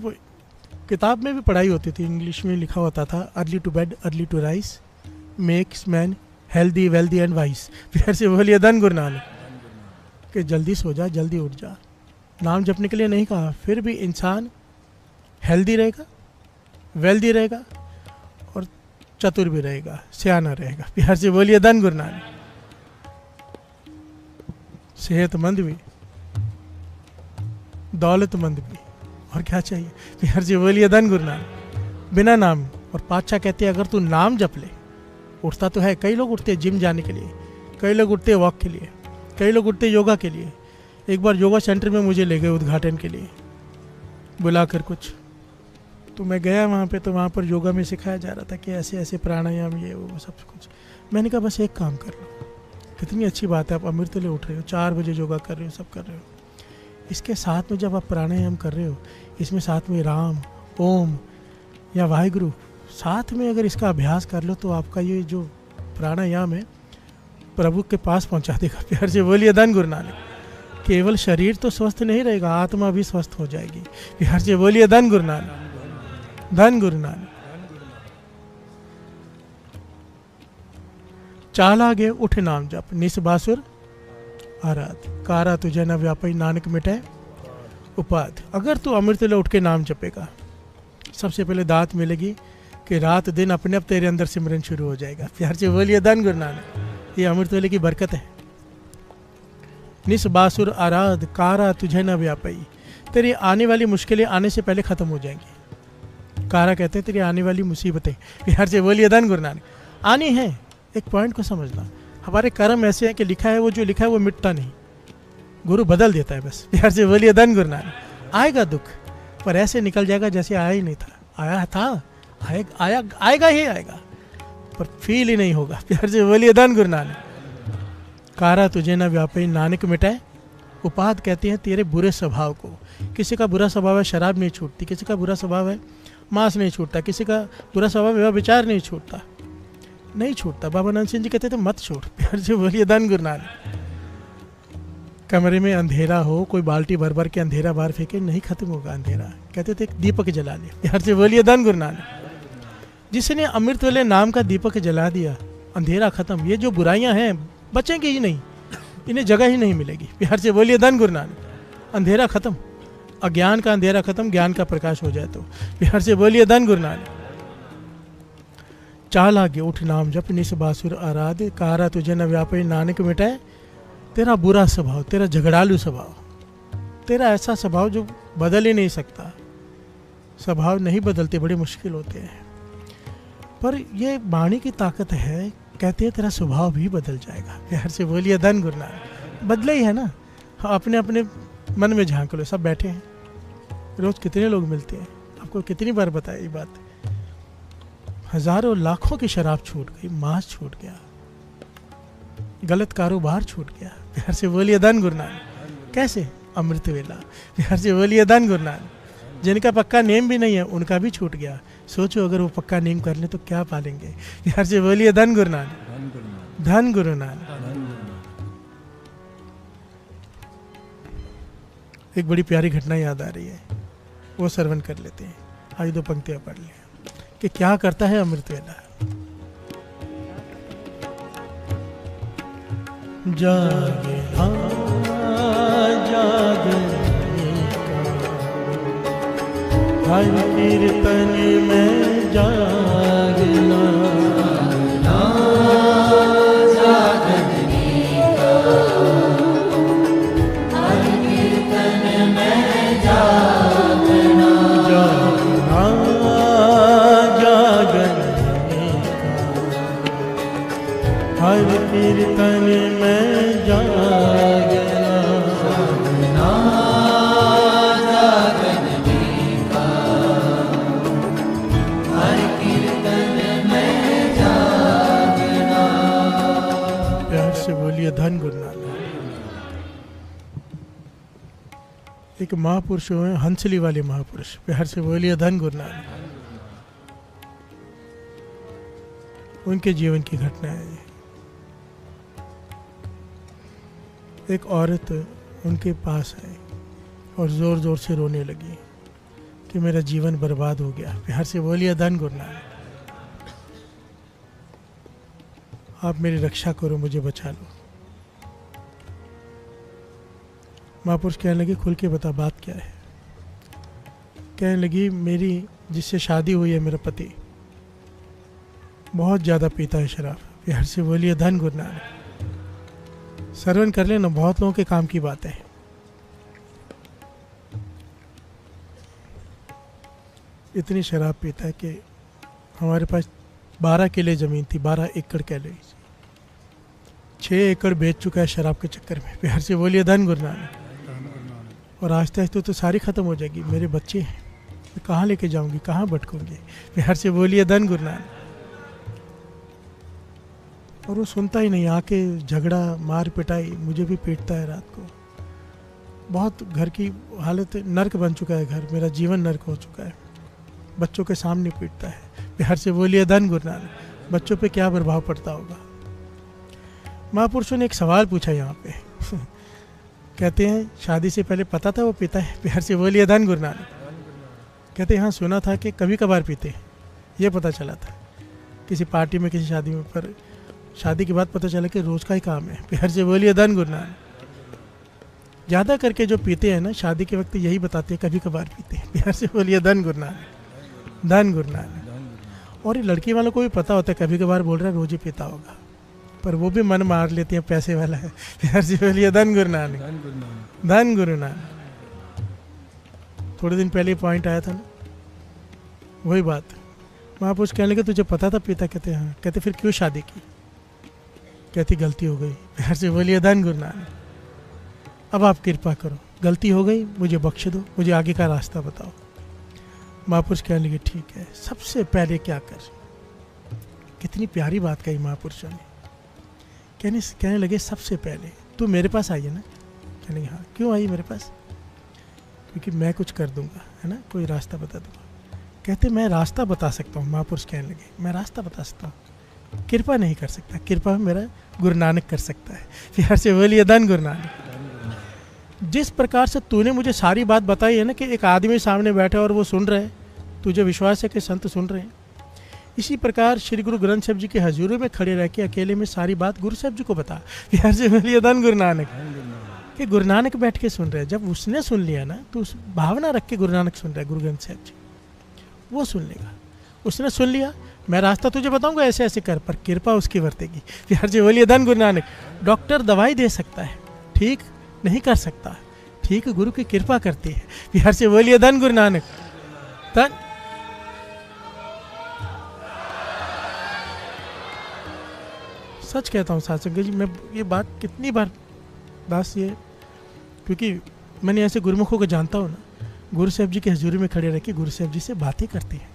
किताब में भी पढ़ाई होती थी, इंग्लिश में लिखा होता था, early to bed early to rise makes man healthy wealthy and wise. प्यार से बोलिए धन गुरु नानक। कि जल्दी सो जा, जल्दी उठ जा। नाम जपने के लिए नहीं कहा, फिर भी इंसान हेल्दी रहेगा, वेल्दी रहेगा और चतुर भी रहेगा, सियाना रहेगा। प्यार से बोलिए धन गुरु नानक। सेहतमंद भी, दौलतमंद भी, और क्या चाहिए। प्यार से बोलिए धन गुरु नानक। बिना नाम, और पातशाह कहते हैं अगर तू नाम जप ले, उठता तो है, कई लोग उठते हैं जिम जाने के लिए, कई लोग उठते हैं वॉक के लिए, कई लोग उठते हैं योगा के लिए। एक बार योगा सेंटर में मुझे ले गए उद्घाटन के लिए बुलाकर कुछ, तो मैं गया वहाँ पे, तो वहाँ पर योगा में सिखाया जा रहा था कि ऐसे ऐसे प्राणायाम, ये वो सब कुछ। मैंने कहा बस एक काम कर लो, कितनी अच्छी बात है, आप अमृत वेले उठ रहे हो, 4 बजे योगा कर रहे हो, सब कर रहे हो, इसके साथ में जब आप प्राणायाम कर रहे हो, इसमें साथ में राम, ओम या वाहिगुरु साथ में अगर इसका अभ्यास कर लो, तो आपका ये जो प्राणायाम है प्रभु के पास पहुंचा देगा। प्यार से बोलिए धन गुरु नानक। केवल शरीर तो स्वस्थ नहीं रहेगा, आत्मा भी स्वस्थ हो जाएगी। प्यार से बोलिए धन गुरु नानक, धन गुरु नानक। चाल आगे उठ नाम जप, निस्बासुर आराध, कारा तुझे न व्यापी नानक मिटे उपाध। अगर तू अमृत वेले उठ के नाम जपेगा, सबसे पहले दात मिलेगी कि रात दिन अपने आप तेरे अंदर सिमरन शुरू हो जाएगा। प्यार से बोलिए धन गुरु नानक। ये अमृत वेले की बरकत है। निस्बासुर आराध, कारा तुझे न व्यापी, तेरी आने वाली मुश्किलें आने से पहले खत्म हो जाएंगी। कारा कहते हैं तेरी आने वाली मुसीबतें। प्यार से बोलिए धन गुरु नानक। आनी है, एक पॉइंट को समझना, हमारे कर्म ऐसे हैं कि लिखा है, वो जो लिखा है वो मिटता नहीं, गुरु बदल देता है बस। प्यार से बोलिए धन गुरु नानक। आएगा दुख, पर ऐसे निकल जाएगा जैसे आया ही नहीं था, आया था, आएगा ही आएगा, पर फील ही नहीं होगा। प्यार से बोलिए धन गुरु नानक। कारा तुझे न व्यापी नानक मिटाए उपाध, कहते हैं तेरे बुरे स्वभाव को। किसी का बुरा स्वभाव है शराब नहीं छूटती, किसी का बुरा स्वभाव है मांस नहीं छूटता, किसी का बुरा स्वभाव है विचार नहीं छूटता, नहीं छूटता। बाबा नानक सिंह जी कहते थे मत छोड़। प्यार से बोलिए धन गुरु नानक। कमरे में अंधेरा हो, कोई बाल्टी भर भर के अंधेरा बाहर फेंके, नहीं खत्म होगा अंधेरा। कहते थे दीपक जला ले। प्यार से बोलिए धन गुरु नानक। जिसने अमृत वेले नाम का दीपक जला दिया, अंधेरा खत्म। ये जो बुराइयां हैं बचेंगी ही नहीं, इन्हें जगह ही नहीं मिलेगी। प्यार से बोलिए धन गुरु नानक। अंधेरा खत्म, अज्ञान का अंधेरा खत्म, ज्ञान का प्रकाश हो जाए तो। प्यार से बोलिए धन गुरु नानक। चाल आगे उठ नाम जप निस बासुर आराध, कारा तुझे न व्यापे नानक मिटाए। तेरा बुरा स्वभाव, तेरा झगड़ालू स्वभाव, तेरा ऐसा स्वभाव जो बदल ही नहीं सकता। स्वभाव नहीं बदलते, बड़े मुश्किल होते हैं, पर ये वाणी की ताकत है। कहते हैं तेरा स्वभाव भी बदल जाएगा। प्यार से बोलिए धन गुरु नानक। बदले ही है ना। अपने अपने मन में झांक लो, सब बैठे हैं, रोज कितने लोग मिलते हैं, आपको कितनी बार बताया ये बात। हजारों लाखों की शराब छूट गई, मांस छूट गया, गलत कारोबार छूट गया। प्यार से बोलिए धन गुरु नानक। कैसे? अमृत वेला। प्यार से बोलिए धन गुरु नानक। जिनका पक्का नेम भी नहीं है उनका भी छूट गया। सोचो अगर वो पक्का नेम कर ले तो क्या पालेंगे। प्यार से बोलिए धन गुरु नानक। धन गुरु नानक। एक बड़ी प्यारी घटना याद आ रही है, वो श्रवण कर लेते हैं। आइए 2 पंक्तियां पढ़ लें कि क्या करता है अमृत वेला। जागे जागने का हर कीर्तन में जागना, जागने का हर कीर्तन में जागना, जागना जागने का हर कीर्तन में जागना, जागने का हर कीर्तन में जागना। प्यार से बोलिए धन गुरु नानक। एक महापुरुष हुए हंसली वाले महापुरुष। प्यार से बोलिए धन गुरु नानक। उनके जीवन की घटना है ये। एक औरत उनके पास आई और जोर जोर से रोने लगी कि मेरा जीवन बर्बाद हो गया। प्यार से बोलिए धन गुरु नानक। आप मेरी रक्षा करो, मुझे बचा लो। महापुरुष कहने लगे खुल के बता बात क्या है। कहने लगी मेरी जिससे शादी हुई है मेरा पति बहुत ज़्यादा पीता है शराब। प्यार से बोलिए धन गुरु नानक। श्रवण कर लेना, बहुत लोगों के काम की बात है। इतनी शराब पीता है कि हमारे पास 12 किले ज़मीन थी, 12 एकड़ कह लो, 6 एकड़ बेच चुका है शराब के चक्कर में। प्यार से बोलिए धन गुरु नानक। और आस्ते आस्ते तो सारी ख़त्म हो जाएगी। मेरे बच्चे हैं, मैं कहाँ लेके जाऊंगी, कहाँ भटकूंगी। प्यार से बोलिए धन गुरु नानक। और वो सुनता ही नहीं, आके झगड़ा मार पिटाई, मुझे भी पीटता है रात को। बहुत घर की हालत नर्क बन चुका है घर, मेरा जीवन नर्क हो चुका है। बच्चों के सामने पीटता है। प्यार से बोलिए धन गुरु नानक। बच्चों पे क्या प्रभाव पड़ता होगा। महापुरुषों ने एक सवाल पूछा यहाँ पे कहते हैं शादी से पहले पता था वो पीता है। प्यार से बोलिए धन गुरु नानक। कहते हैं हाँ सुना था कि कभी कभार पीते हैं, ये पता चला था किसी पार्टी में, किसी शादी में, पर शादी के बाद पता चला कि रोज का ही काम है। प्यार से बोलिए धन गुरु नानक। ज़्यादा करके जो पीते हैं ना शादी के वक्त यही बताते हैं कभी कभार पीते हैं। प्यार से बोलिए धन गुरु नानक। धन गुरु नानक। और ये लड़की वालों को भी पता होता है कभी कभार बोल रहा है रोज ही पीता होगा, पर वो भी मन मार लेते हैं पैसे वाला है। प्यार से बोलिए धन गुरु नानक। धन गुरु नानक। थोड़े दिन पहले पॉइंट आया था ना, वही बात। महापुरुष कहने लगे तुझे पता था पीता। कहते हाँ। कहते फिर क्यों शादी की। कहती गलती हो गई। प्यार से बोलिए धन गुरु नानक। अब आप कृपा करो, गलती हो गई, मुझे बख्श दो, मुझे आगे का रास्ता बताओ। महापुरुष कहने लगे ठीक है, सबसे पहले क्या कर। कितनी प्यारी बात कही महापुरुषों ने। कहने लगे सबसे पहले तू मेरे पास आई है ना। कहने लगे हाँ। क्यों आई मेरे पास। क्योंकि मैं कुछ कर दूंगा, है ना, कोई रास्ता बता दूंगा। कहते मैं रास्ता बता सकता हूँ। महापुरुष कहने लगे मैं रास्ता बता सकता हूँ, कृपा नहीं कर सकता। कृपा मेरा गुरु नानक कर सकता है। प्यार से बोलिए धन गुरु नानक। जिस प्रकार से तूने मुझे सारी बात बताई है ना कि एक आदमी सामने बैठा और वो सुन रहे, तुझे विश्वास है कि संत सुन रहे हैं, इसी प्रकार श्री गुरु ग्रंथ साहब जी के हजूरी में खड़े रह के अकेले में सारी बात गुरु साहब जी को बता कि हर से बोलिए धन गुरु नानक। कि गुरु नानक बैठ के सुन रहे हैं, जब उसने सुन लिया ना तो उस भावना रख के गुरु नानक सुन रहे हैं, गुरु ग्रंथ साहब जी वो सुन लेगा। उसने सुन लिया, मैं रास्ता तुझे बताऊंगा ऐसे ऐसे कर, पर कृपा उसकी बरतेगी। कि हर से बोलिए धन गुरु नानक। डॉक्टर दवाई दे सकता है, ठीक नहीं कर सकता, ठीक गुरु की कृपा करती है। कि हर से बोलिए धन गुरु नानक। धन सच कहता हूँ साधक जी, मैं ये बात कितनी बार बस ये, क्योंकि मैंने ऐसे गुरुमुखों को जानता हूँ ना, गुरु साहब जी के हजूरी में खड़े रह के गुरु साहब जी से बातें करती हैं।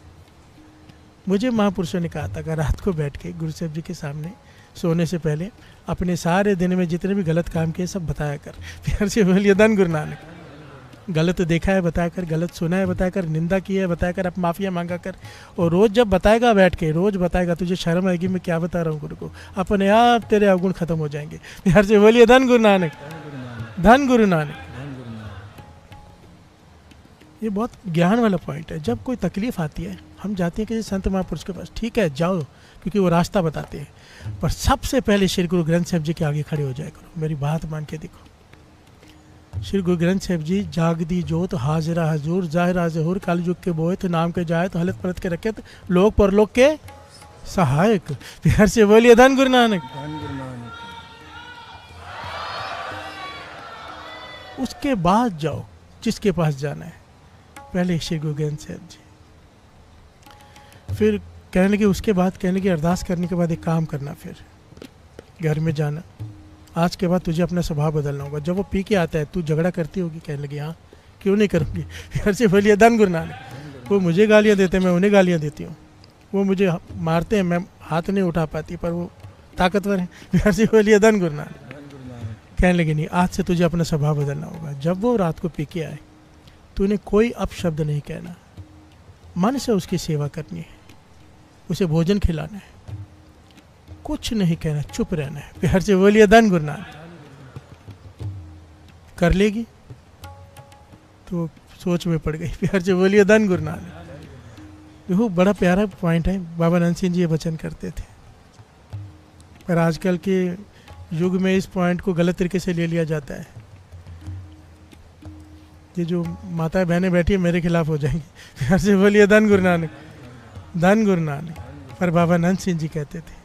मुझे महापुरुषों ने कहा था कि रात को बैठ के गुरु साहब जी के सामने सोने से पहले अपने सारे दिन में जितने भी गलत काम किए सब बताया कर। प्यार से बोलिए धन गुरु नानक। गलत देखा है बताया कर, गलत सुना है बताया कर, निंदा की है बताया कर, अब माफिया मांगा कर। और रोज जब बताएगा बैठ के, रोज बताएगा, तुझे शर्म आएगी मैं क्या बता रहा हूँ गुरु को, अपने आप तेरे अवगुण खत्म हो जाएंगे। प्यार से बोलिए धन गुरु नानक। धन गुरु नानक। ये बहुत ज्ञान वाला पॉइंट है। जब कोई तकलीफ आती है हम जाते हैं किसी संत महापुरुष के पास, ठीक है जाओ, क्योंकि वो रास्ता बताते हैं, पर सबसे पहले श्री गुरु ग्रंथ साहब जी के आगे खड़े हो जाए करो। मेरी बात मान के देखो, श्री गुरु ग्रंथ साहब जी जाग दी जोत हाजिरा हजूर जाहिरा जहूर काल युग के बोए तो नाम के जाए तो हलत परत के रखे तो लोक परलोक के सहायक। प्यार से बोलिए धन गुरु नानक। उसके बाद जाओ जिसके पास जाना है, पहले श्री गुरु ग्रंथ साहब जी। फिर कहने लगे, उसके बाद कहने लगे अरदास करने के बाद एक काम करना, फिर घर में जाना, आज के बाद तुझे अपना स्वभाव बदलना होगा। जब वो पी के आता है तू झगड़ा करती होगी, कहने लगी हाँ क्यों नहीं करूँगी। फिर से बोलिए धन गुरु नानक। वो मुझे गालियाँ देते हैं, मैं उन्हें गालियाँ देती हूँ, वो मुझे मारते हैं, मैं हाथ नहीं उठा पाती, पर वो ताकतवर है। फिर से बोलिए धन गुरु नानक। कहने लगे नहीं, आज से तुझे अपना स्वभाव बदलना होगा। जब वो रात को पी के आए तूने कोई अपशब्द नहीं कहना, मन से उसकी सेवा करनी है, उसे भोजन खिलाना है, कुछ नहीं कहना, चुप रहना है। प्यार से बोलिए धन गुरु नानक। कर लेगी तो सोच में पड़ गई। प्यार से बोलिए धन गुरु नानक। देखो बड़ा प्यारा पॉइंट है, बाबा नंद सिंह जी ये वचन करते थे, पर आजकल के युग में इस पॉइंट को गलत तरीके से ले लिया जाता है। ये जो माता बहनें बैठी है मेरे खिलाफ हो जाएंगी। प्यार से बोलिए धन गुरु नानक। धन गुरु नानक। पर बाबा नंद सिंह जी कहते थे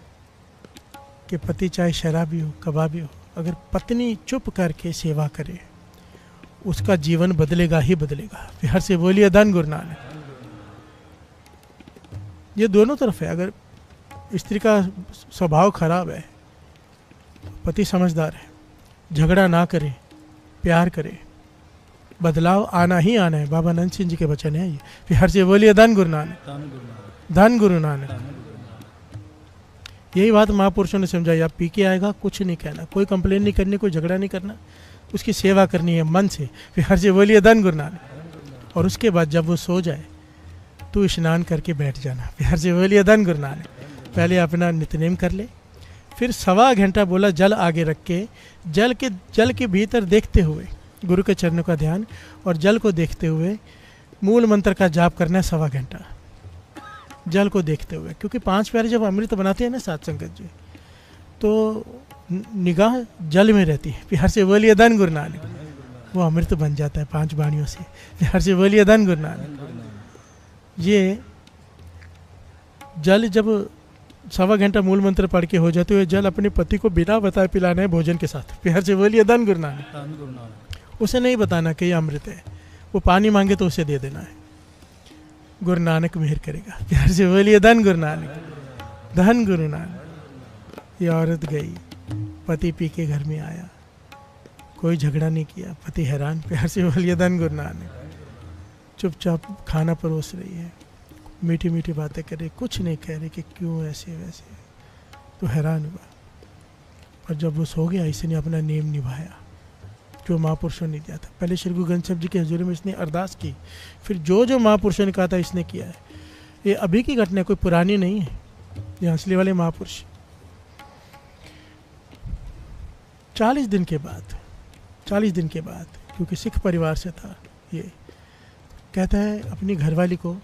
कि पति चाहे शराबी हो कबाबी हो, अगर पत्नी चुप करके सेवा करे उसका जीवन बदलेगा ही बदलेगा। प्यार से बोलिए धन गुरु नानक। ये दोनों तरफ है। अगर स्त्री का स्वभाव खराब है, पति समझदार है, झगड़ा ना करे, प्यार करे, बदलाव आना ही आना है। बाबा नंद सिंह जी के वचन है ये। प्यार से बोलिए धन गुरु नानक। धन गुरु नानक। यही बात महापुरुषों ने समझाई। आप पी के आएगा कुछ नहीं कहना, कोई कंप्लेन नहीं करनी, कोई झगड़ा नहीं करना, उसकी सेवा करनी है मन से। प्यार से बोलिए धन गुरु नानक। और उसके बाद जब वो सो जाए तो स्नान करके बैठ जाना। प्यार से बोलिए धन गुरु नानक। पहले अपना नित्यनेम कर ले, फिर 1.25 घंटा बोला जल आगे रख के, जल के भीतर देखते हुए गुरु के चरणों का ध्यान और जल को देखते हुए मूल मंत्र का जाप करना है 1.25 घंटा जल को देखते हुए। क्योंकि 5 प्यारे जब अमृत बनाते हैं ना साथ संगत जी, तो निगाह जल में रहती है। प्यार से बोलिए धन गुरु नानक। वो अमृत बन जाता है 5 वाणियों से। प्यार से बोलिए धन गुरु नानक। ये जल जब 1.25 घंटा मूल मंत्र पढ़ के हो जाते हुए जल अपने पति को बिना बताए पिलाना है भोजन के साथ। प्यार से बोलिए धन गुरु नानक। उसे नहीं बताना कि ये अमृत है, वो पानी मांगे तो उसे दे देना है। गुरु नानक मेहर करेगा। प्यार से बोलिए धन गुरु नानक। धन गुरु नानक। ये औरत गई, पति पी के घर में आया, कोई झगड़ा नहीं किया, पति हैरान। प्यार से बोलिए धन गुरु नानक। चुपचाप खाना परोस रही है, मीठी मीठी बातें कर रही, कुछ नहीं कह रही कि क्यों ऐसे वैसे, तो हैरान हुआ। पर जब वो सो गया, इसने अपना नेम निभाया जो महापुरुषों ने दिया था। पहले श्री गुरु ग्रंथ साहब जी के हजूरी में इसने अरदास की, फिर जो महापुरुषों ने कहा था इसने किया है। ये अभी की घटना, कोई पुरानी नहीं है, ये असली वाले महापुरुष। 40 दिन के बाद, क्योंकि सिख परिवार से था ये, कहता है अपनी घरवाली को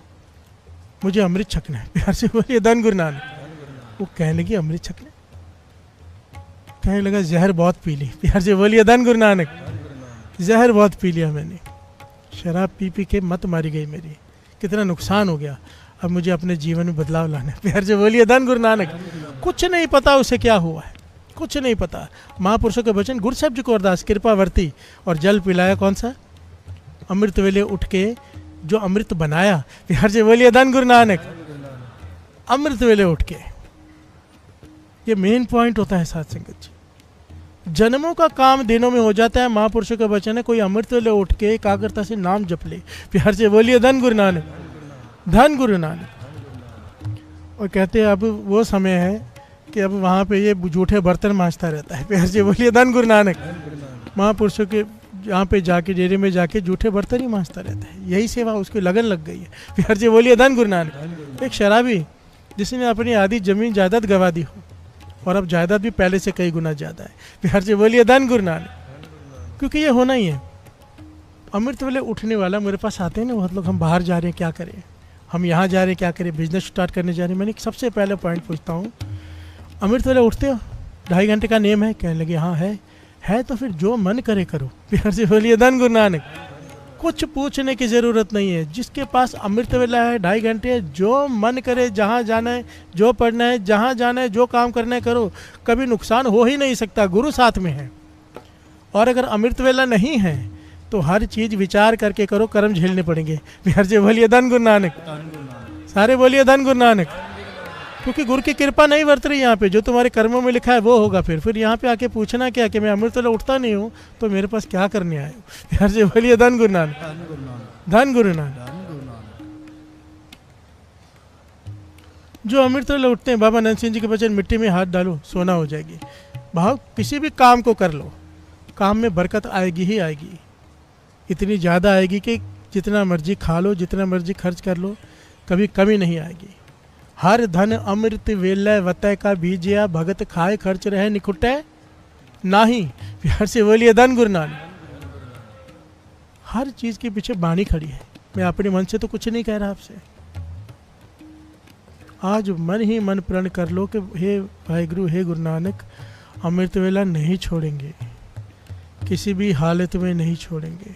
मुझे अमृत छकना है। प्यार से बोलिए धन गुरु नानक। वो कहने लगी अमृत छकना, कहने लगा जहर बहुत पी ली। प्यार से बोलिए धन गुरु नानक। जहर बहुत पी लिया मैंने, शराब पी पी के मत मारी गई मेरी, कितना नुकसान हो गया। अब मुझे अपने जीवन में बदलाव लाना है। प्यार से बोलिए धन गुरु नानक। कुछ नहीं पता उसे क्या हुआ है, कुछ नहीं पता। महापुरुषों के वचन, गुरु साहब जी को अरदास, कृपा वर्ती और जल पिलाया कौन सा? अमृत वेले उठ के जो अमृत बनाया। प्यार से बोलिए धन गुरु नानक। अमृत वेले उठ के, ये मेन पॉइंट होता है साथ संगत जी। जन्मों का काम दिनों में हो जाता है। महापुरुषों का वचन है, कोई अमृत वेले उठ के एकाग्रता से नाम जप ले। प्यार से बोलिए धन गुरु नानक, धन गुरु नानक। और कहते हैं अब वो समय है कि अब वहाँ पे ये जूठे बर्तन मांजता रहता है। प्यार से बोलिए धन गुरु नानक। महापुरुषों के यहाँ पे जाके, डेरे में जाके जूठे बर्तन ही मांजता रहता है, यही सेवा उसकी लगन लग गई है। प्यार से बोलिए धन गुरु नानक। एक शराबी जिसने अपनी आधी जमीन जायदाद गवा दी हो, और अब जायदाद भी पहले से कई गुना ज़्यादा है। प्यार से बोलिए धन गुरु नानक। क्योंकि ये होना ही है। अमृत वेले उठने वाला मेरे पास आते हैं ना बहुत लोग, हम बाहर जा रहे हैं क्या करें, हम यहाँ जा रहे हैं क्या करें, बिजनेस स्टार्ट करने जा रहे हैं। मैंने सबसे पहले पॉइंट पूछता हूँ, अमृत वेले उठते हो? 2.5 घंटे का नियम है? कहने लगे हाँ है तो फिर जो मन करे करो। प्यार से बोलिए धन गुरु नानक। कुछ पूछने की ज़रूरत नहीं है। जिसके पास अमृत वेला है, 2.5 घंटे है, जो मन करे, जहाँ जाना है, जो पढ़ना है, जहाँ जाना है, जो काम करना है करो। कभी नुकसान हो ही नहीं सकता, गुरु साथ में है। और अगर अमृत वेला नहीं है तो हर चीज़ विचार करके करो, कर्म झेलने पड़ेंगे। प्यार से बोलिए धन गुरु नानक। सारे बोलिए धन गुरु नानक। क्योंकि गुरु की कृपा नहीं बरत रही यहाँ पे, जो तुम्हारे कर्मों में लिखा है वो होगा। फिर यहाँ पे आके पूछना क्या कि मैं अमृत वेला उठता नहीं हूँ तो मेरे पास क्या करने आए हो। प्यार से बोलिए धन गुरु नानक, धन गुरु नानक। जो अमृत वेला उठते हैं, बाबा नंद सिंह जी के वचन, मिट्टी में हाथ डालो सोना हो जाएगी। भाव किसी भी काम को कर लो, काम में बरकत आएगी ही आएगी। इतनी ज़्यादा आएगी कि जितना मर्जी खा लो, जितना मर्जी खर्च कर लो, कभी कमी नहीं आएगी। हर धन अमृत वेलय वतय का बीजिया, भगत खाए खर्च रहे निकुटे नाही। प्यार से बोलिए धन गुरु नानक। हर चीज़ के पीछे बाणी खड़ी है। मैं अपने मन से तो कुछ नहीं कह रहा आपसे। आज मन ही मन प्रण कर लो कि हे वाहिगुरु, हे गुरु नानक, अमृत वेला नहीं छोड़ेंगे, किसी भी हालत में नहीं छोड़ेंगे।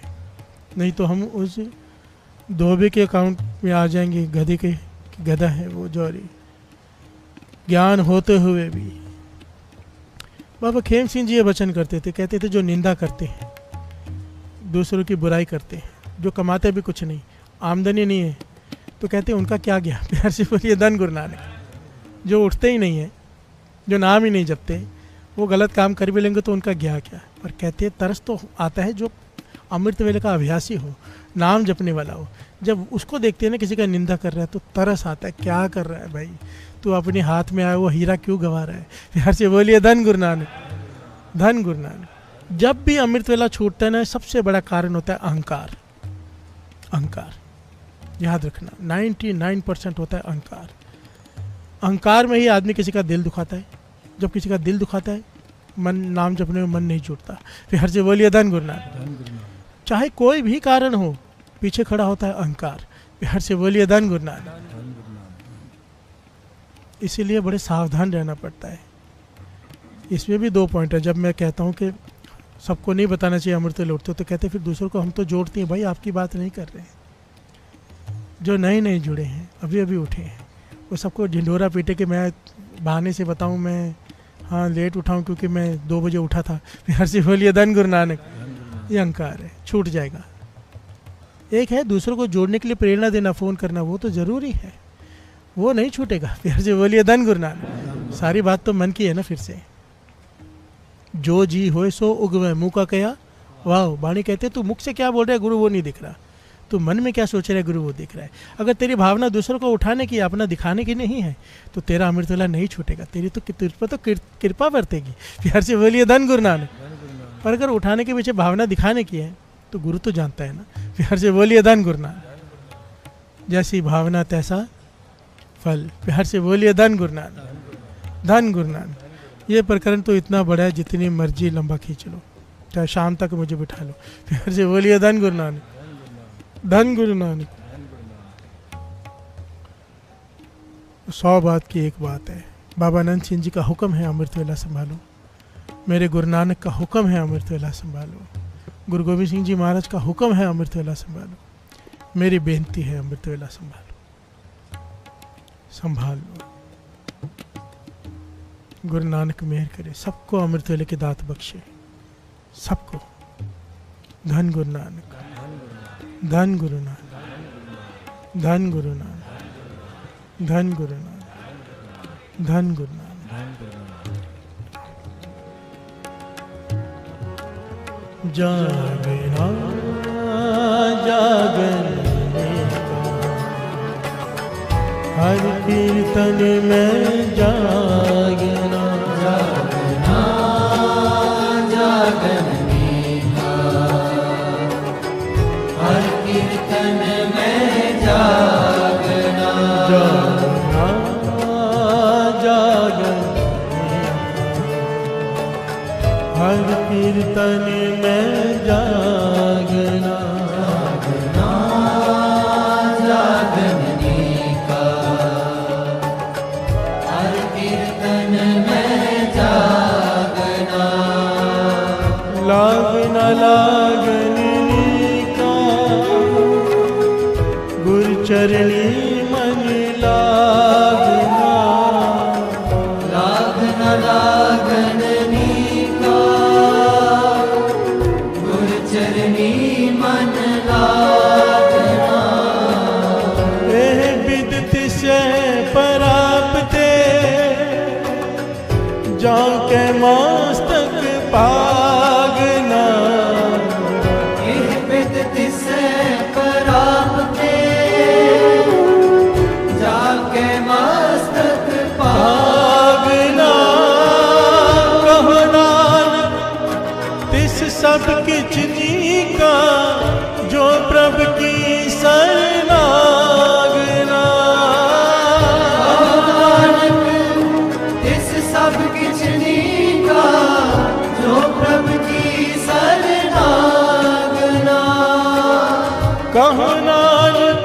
नहीं तो हम उस धोबे के अकाउंट में आ जाएंगे, गधे के, गधा है वो जौहरी, ज्ञान होते हुए भी। बाबा खेम सिंह जी ये वचन करते थे, कहते थे जो निंदा करते हैं, दूसरों की बुराई करते हैं, जो कमाते भी कुछ नहीं, आमदनी नहीं है, तो कहते हैं उनका क्या गया। प्यार से बोलिए धन गुरु नानक। जो उठते ही नहीं है, जो नाम ही नहीं जपते, वो गलत काम कर भी लेंगे तो उनका गया क्या। और कहते हैं तरस तो आता है जो अमृत वेले का अभ्यासी हो, नाम जपने वाला हो। जब उसको देखते हैं ना किसी का निंदा कर रहा है तो तरस आता है, क्या कर रहा है भाई, तू अपने हाथ में आया वो हीरा क्यों गंवा रहा है। प्यार से बोलिए धन गुरु नानक, धन गुरु नानक। जब भी अमृत वेला छूटता है ना, सबसे बड़ा कारण होता है अहंकार। अहंकार याद रखना, 99% होता है अहंकार। अहंकार में ही आदमी किसी का दिल दुखाता है। जब किसी का दिल दुखाता है, मन नाम जपने में मन नहीं जुड़ता। प्यार से बोलिए धन गुरु नानक। चाहे कोई भी कारण हो, पीछे खड़ा होता है अहंकार। प्यार से बोलिए धन गुरु नानक। इसीलिए बड़े सावधान रहना पड़ता है। इसमें भी 2 पॉइंट है। जब मैं कहता हूँ कि सबको नहीं बताना चाहिए अमृत वेले उठते, तो कहते फिर दूसरों को हम तो जोड़ते हैं। भाई आपकी बात नहीं कर रहे हैं। जो नए जुड़े हैं, अभी अभी उठे हैं, वो सबको ढिंढोरा पीटे कि मैं बहाने से बताऊँ मैं हाँ लेट उठाऊँ क्योंकि मैं 2 बजे उठा था। प्यार से बोलिए धन गुरु नानक। ये अहंकार है, छूट जाएगा। एक है दूसरों को जोड़ने के लिए प्रेरणा देना, फ़ोन करना, वो तो ज़रूरी है, वो नहीं छूटेगा। प्यार से बोलिए धन गुरु नानक। सारी बात तो मन की है ना। फिर से जो जी होए सो उगवे, मुँह का कया वाह। बाणी कहते तू मुख से क्या बोल रहा है गुरु वो नहीं दिख रहा, तू मन में क्या सोच रहा है गुरु वो दिख रहा है। अगर तेरी भावना दूसरों को उठाने की, अपना दिखाने की नहीं है तो तेरा अमृत वेला नहीं छूटेगा। तेरी तो कृपा बरतेगी। प्यार से बोलिए धन गुरु नानक। पर अगर उठाने के पीछे भावना दिखाने की है तो गुरु तो जानता है ना। प्यार से बोलिए धन गुरु नानक। जैसी भावना तैसा फल। प्यार से बोलिए धन गुरु नानक, धन गुरु नानक। ये प्रकरण तो इतना बड़ा है, जितनी मर्जी लंबा खींच लो, चाहे शाम तक मुझे बिठा लो। प्यार से बोलिए धन गुरु नानक, धन गुरु नानक। 100 बात की एक बात है। बाबा आनंद सिंह जी का हुक्म है अमृत वेला संभालो, मेरे गुरु नानक का हुक्म है अमृत वेला संभालो, गुरु गोविंद सिंह जी महाराज का हुक्म है अमृत वेला संभालो, मेरी बेनती है अमृत वेला संभालो, संभाल लो। गुरु नानक मेहर करे, सबको अमृत वेले की दात बख्शे, सबको। धन गुरु नानक, धन गुरु नानक, धन गुरु नानक, धन गुरु नानक, धन गुरु नानक। जागना जागन में हर कीर्तन में जागना, जागना जागन मीठा, हर कीर्तन में जागना, जागना जागन हर कीर्तन में जागना, जागना जागन का, हर कीर्तन में जागना, लागना लागन का गुरु चरणी मन लागना, लागना लागन का, गुरु चरणी मन लागना, एह विदित से परापते जाके मस्तक पागना, एह विदित से परापते जाके मस्तक पागना। कहो नानक तिस सब किछ नीका, जो प्रभु की शरणागना, नानक इस सब किछ नीका, जो प्रभु की शरणागना, कहो नानक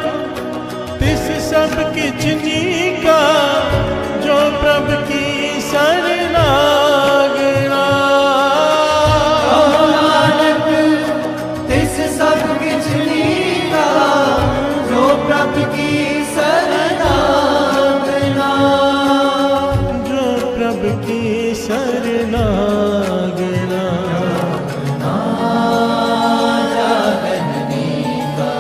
तिस सब किछ नीका, जो प्रभु की शरणागना, नानक इस सब किछ नीका, जो प्रभु की शरणागना, जो प्रभु की शरणागना। जागन का,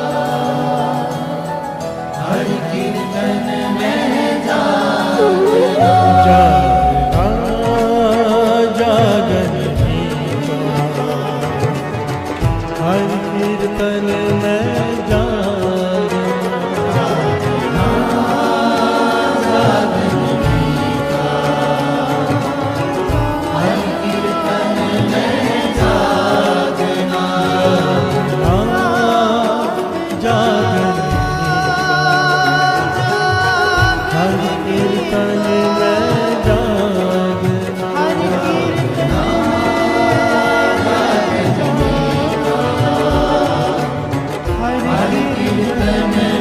हर कीर्तन में जागना, जागना जागन हर कीर्तन में जागना, हर कीर्तन में जागना, जागन हर कीर्तन में जागना, हर कीर्तन